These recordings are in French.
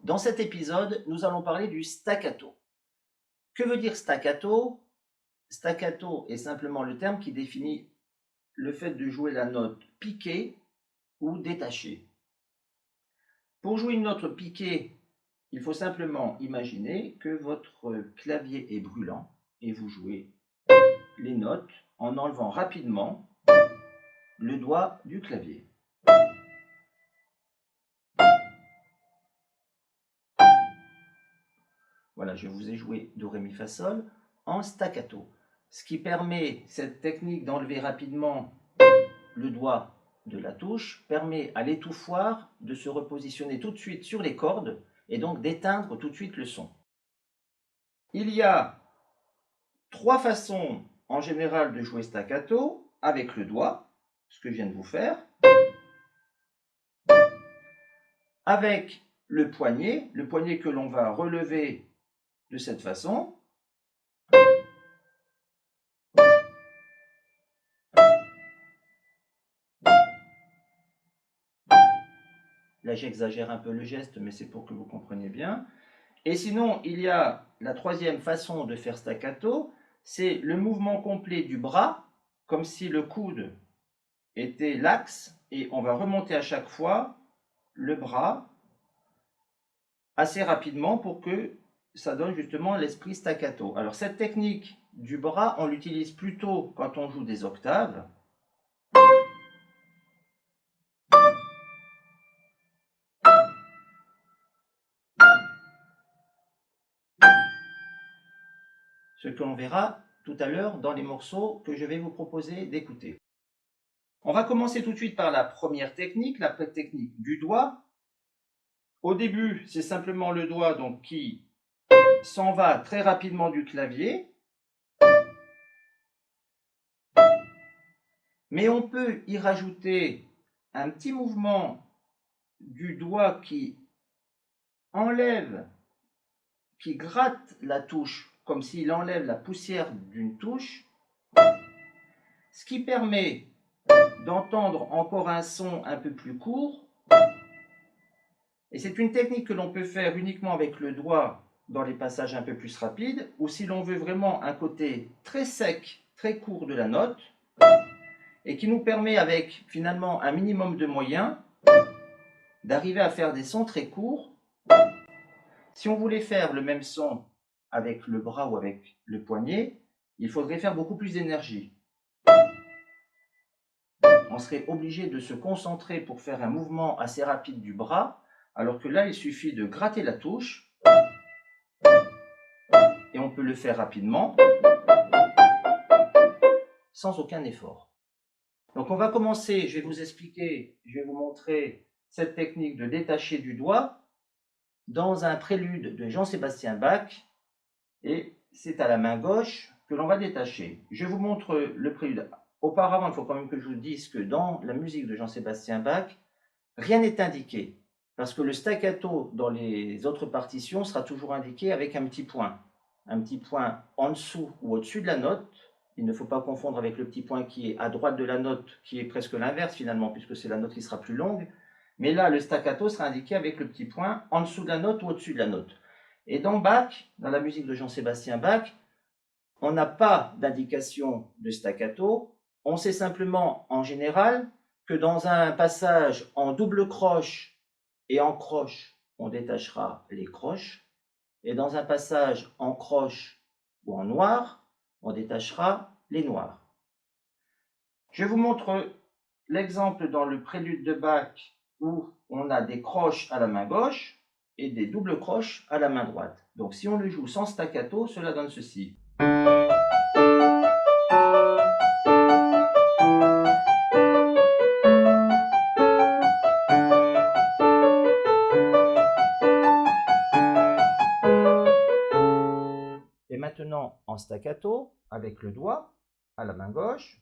Dans cet épisode, nous allons parler du staccato. Que veut dire staccato? Staccato est simplement le terme qui définit le fait de jouer la note piquée ou détachée. Pour jouer une note piquée, il faut simplement imaginer que votre clavier est brûlant et vous jouez les notes en enlevant rapidement le doigt du clavier. Voilà, je vous ai joué Do, Ré, Mi, Fa, Sol en staccato. Ce qui permet, cette technique d'enlever rapidement le doigt de la touche, permet à l'étouffoir de se repositionner tout de suite sur les cordes et donc d'éteindre tout de suite le son. Il y a trois façons en général de jouer staccato avec le doigt, ce que je viens de vous faire, avec le poignet que l'on va relever de cette façon, là j'exagère un peu le geste, mais c'est pour que vous compreniez bien. Et sinon, il y a la troisième façon de faire staccato, c'est le mouvement complet du bras, comme si le coude était l'axe, et on va remonter à chaque fois le bras assez rapidement pour que ça donne justement l'esprit staccato. Alors cette technique du bras, on l'utilise plutôt quand on joue des octaves. Ce que l'on verra tout à l'heure dans les morceaux que je vais vous proposer d'écouter. On va commencer tout de suite par la première technique, la technique du doigt. Au début, c'est simplement le doigt donc, qui s'en va très rapidement du clavier. Mais on peut y rajouter un petit mouvement du doigt qui enlève, qui gratte la touche, comme s'il enlève la poussière d'une touche, ce qui permet d'entendre encore un son un peu plus court. Et c'est une technique que l'on peut faire uniquement avec le doigt dans les passages un peu plus rapides, ou si l'on veut vraiment un côté très sec, très court de la note, et qui nous permet avec finalement un minimum de moyens d'arriver à faire des sons très courts. Si on voulait faire le même son avec le bras ou avec le poignet, il faudrait faire beaucoup plus d'énergie. On serait obligé de se concentrer pour faire un mouvement assez rapide du bras, alors que là, il suffit de gratter la touche et on peut le faire rapidement sans aucun effort. Donc on va commencer, je vais vous expliquer, je vais vous montrer cette technique de détacher du doigt dans un prélude de Jean-Sébastien Bach, et c'est à la main gauche que l'on va détacher. Je vous montre le prélude. Auparavant, il faut quand même que je vous dise que dans la musique de Jean-Sébastien Bach, rien n'est indiqué, parce que le staccato dans les autres partitions sera toujours indiqué avec un petit point en dessous ou au-dessus de la note. Il ne faut pas confondre avec le petit point qui est à droite de la note, qui est presque l'inverse finalement, puisque c'est la note qui sera plus longue. Mais là, le staccato sera indiqué avec le petit point en dessous de la note ou au-dessus de la note. Et dans Bach, dans la musique de Jean-Sébastien Bach, on n'a pas d'indication de staccato. On sait simplement, en général, que dans un passage en double croche et en croche, on détachera les croches. Et dans un passage en croche ou en noir, on détachera les noirs. Je vous montre l'exemple dans le prélude de Bach où on a des croches à la main gauche et des doubles croches à la main droite. Donc si on le joue sans staccato, cela donne ceci. Et maintenant en staccato, avec le doigt à la main gauche.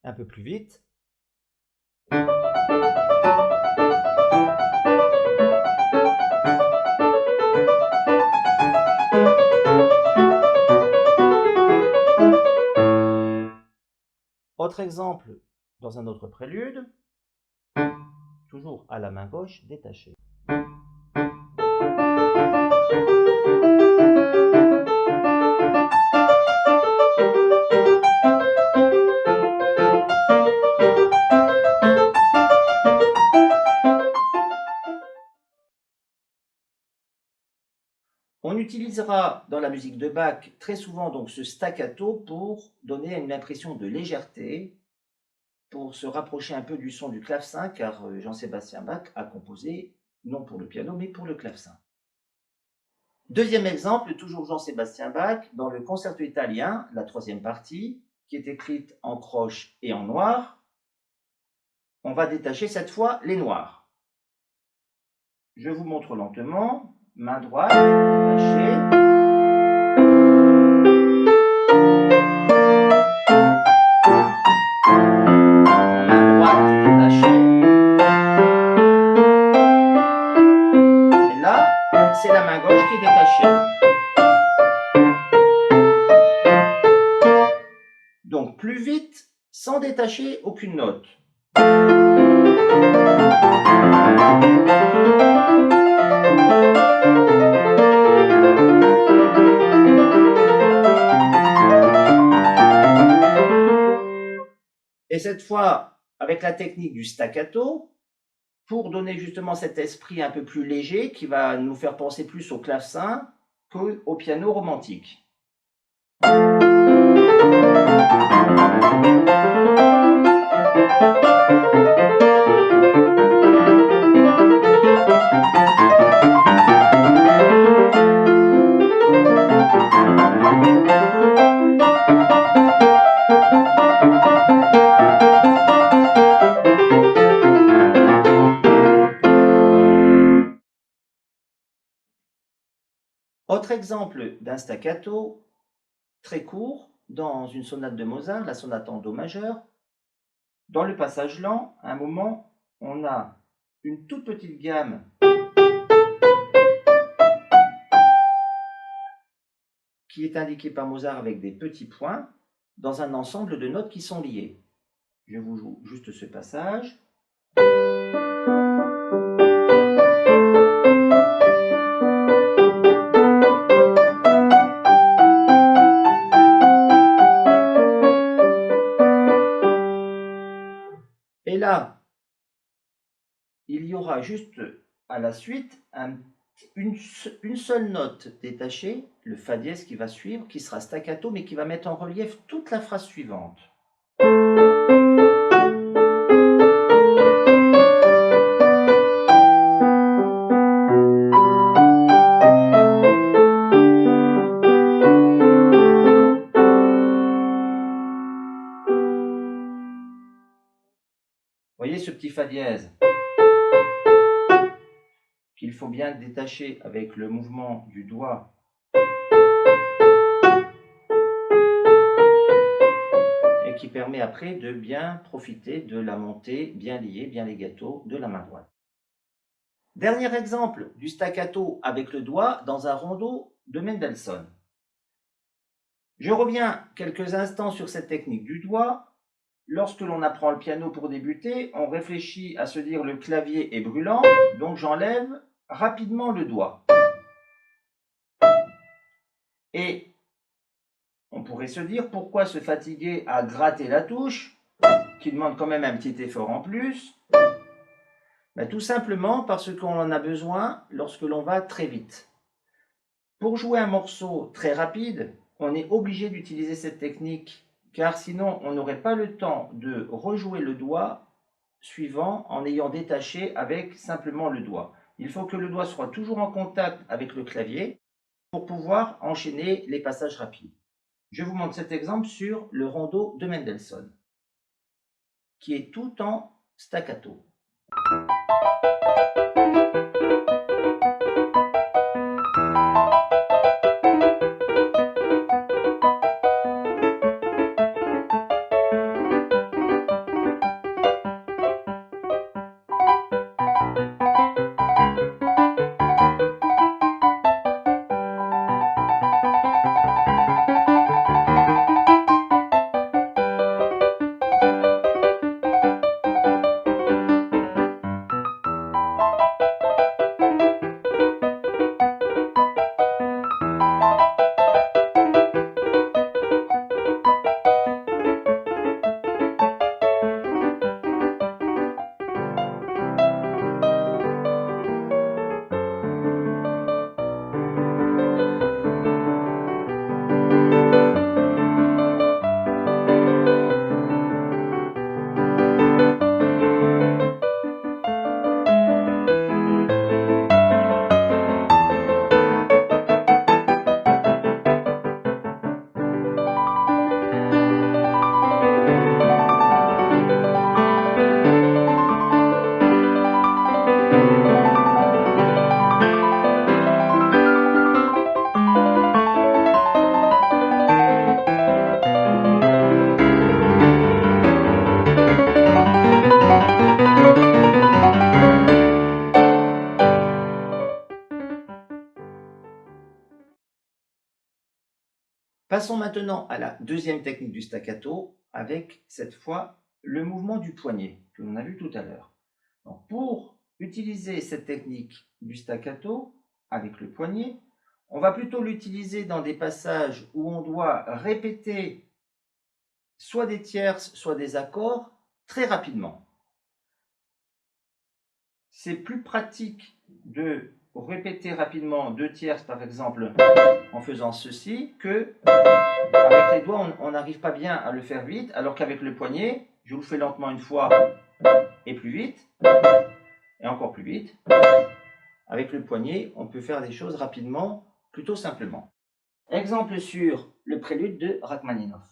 Un peu plus vite. Autre exemple, dans un autre prélude, toujours à la main gauche détachée. On utilisera dans la musique de Bach très souvent donc ce staccato pour donner une impression de légèreté, pour se rapprocher un peu du son du clavecin, car Jean-Sébastien Bach a composé non pour le piano mais pour le clavecin. Deuxième exemple, toujours Jean-Sébastien Bach, dans le concerto italien, la troisième partie, qui est écrite en croche et en noir. On va détacher cette fois les noirs. Je vous montre lentement. Main droite, détachée. Main droite, détachée. Et là, c'est la main gauche qui est détachée. Donc plus vite, sans détacher aucune note. Et cette fois, avec la technique du staccato, pour donner justement cet esprit un peu plus léger qui va nous faire penser plus au clavecin qu'au piano romantique. Autre exemple d'un staccato très court dans une sonate de Mozart, la sonate en Do majeur. Dans le passage lent, à un moment, on a une toute petite gamme qui est indiquée par Mozart avec des petits points dans un ensemble de notes qui sont liées. Je vous joue juste ce passage. Et là, il y aura juste à la suite une seule note détachée, le fa dièse qui va suivre, qui sera staccato, mais qui va mettre en relief toute la phrase suivante. Voyez ce petit fa dièse qu'il faut bien détacher avec le mouvement du doigt et qui permet après de bien profiter de la montée bien liée, bien legato de la main droite. Dernier exemple du staccato avec le doigt dans un rondo de Mendelssohn. Je reviens quelques instants sur cette technique du doigt. Lorsque l'on apprend le piano pour débuter, on réfléchit à se dire le clavier est brûlant, donc j'enlève rapidement le doigt. Et on pourrait se dire pourquoi se fatiguer à gratter la touche, qui demande quand même un petit effort en plus. Ben, tout simplement parce qu'on en a besoin lorsque l'on va très vite. Pour jouer un morceau très rapide, on est obligé d'utiliser cette technique, car sinon on n'aurait pas le temps de rejouer le doigt suivant en ayant détaché avec simplement le doigt. Il faut que le doigt soit toujours en contact avec le clavier pour pouvoir enchaîner les passages rapides. Je vous montre cet exemple sur le rondo de Mendelssohn, qui est tout en staccato. Passons maintenant à la deuxième technique du staccato avec cette fois le mouvement du poignet que l'on a vu tout à l'heure. Donc, pour utiliser cette technique du staccato avec le poignet, on va plutôt l'utiliser dans des passages où on doit répéter soit des tierces, soit des accords très rapidement. C'est plus pratique de répéter rapidement deux tierces, par exemple, en faisant ceci, que avec les doigts, on n'arrive pas bien à le faire vite, alors qu'avec le poignet, je vous le fais lentement une fois et plus vite, et encore plus vite. Avec le poignet, on peut faire des choses rapidement, plutôt simplement. Exemple sur le prélude de Rachmaninov.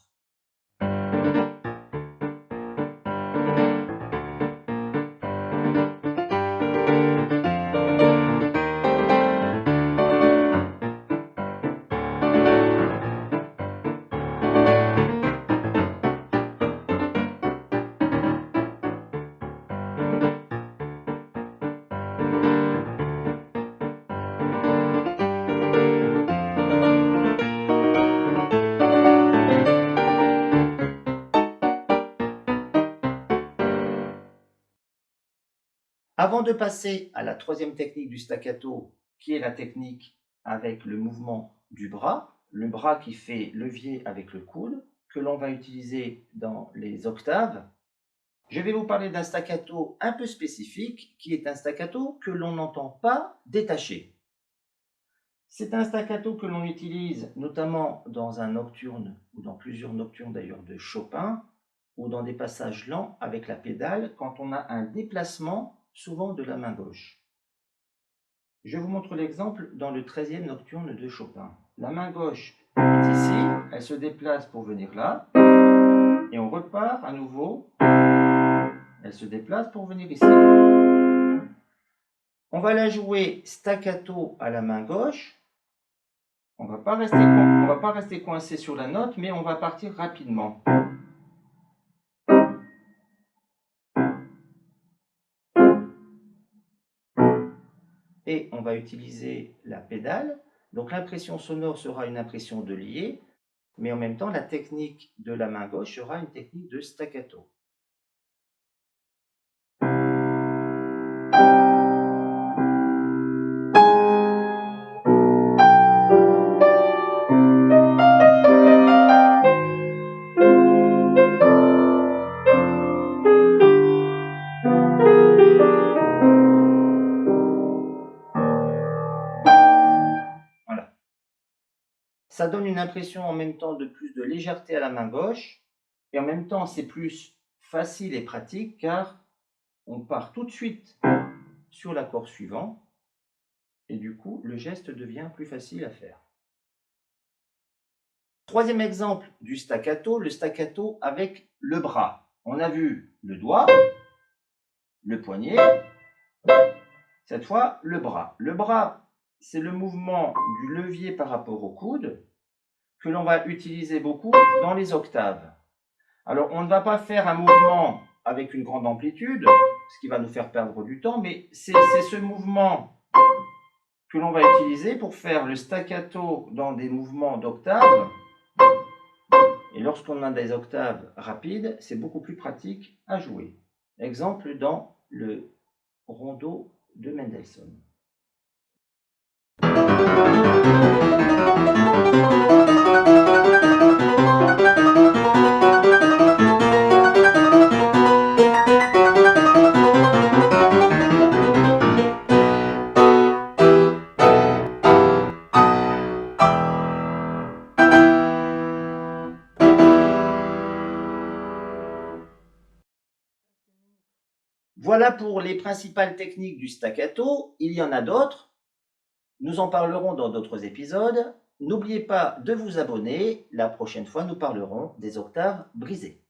Avant de passer à la troisième technique du staccato, qui est la technique avec le mouvement du bras, le bras qui fait levier avec le coude, que l'on va utiliser dans les octaves, je vais vous parler d'un staccato un peu spécifique, qui est un staccato que l'on n'entend pas détaché. C'est un staccato que l'on utilise notamment dans un nocturne, ou dans plusieurs nocturnes d'ailleurs de Chopin, ou dans des passages lents avec la pédale, quand on a un déplacement souvent de la main gauche. Je vous montre l'exemple dans le 13e nocturne de Chopin. La main gauche est ici, elle se déplace pour venir là, et on repart à nouveau, elle se déplace pour venir ici. On va la jouer staccato à la main gauche, on ne va pas rester coincé sur la note, mais on va partir rapidement. Et on va utiliser la pédale. Donc l'impression sonore sera une impression de lié, mais en même temps la technique de la main gauche sera une technique de staccato. Voilà. Ça donne une impression en même temps de plus de légèreté à la main gauche, et en même temps c'est plus facile et pratique car on part tout de suite sur l'accord suivant, et du coup le geste devient plus facile à faire. Troisième exemple du staccato, le staccato avec le bras. On a vu le doigt, le poignet, cette fois le bras. Le bras, c'est le mouvement du levier par rapport au coude que l'on va utiliser beaucoup dans les octaves. Alors, on ne va pas faire un mouvement avec une grande amplitude, ce qui va nous faire perdre du temps, mais c'est ce mouvement que l'on va utiliser pour faire le staccato dans des mouvements d'octaves. Et lorsqu'on a des octaves rapides, c'est beaucoup plus pratique à jouer. Exemple dans le rondo de Mendelssohn. Voilà pour les principales techniques du staccato. Il y en a d'autres. Nous en parlerons dans d'autres épisodes. N'oubliez pas de vous abonner. La prochaine fois, nous parlerons des octaves brisées.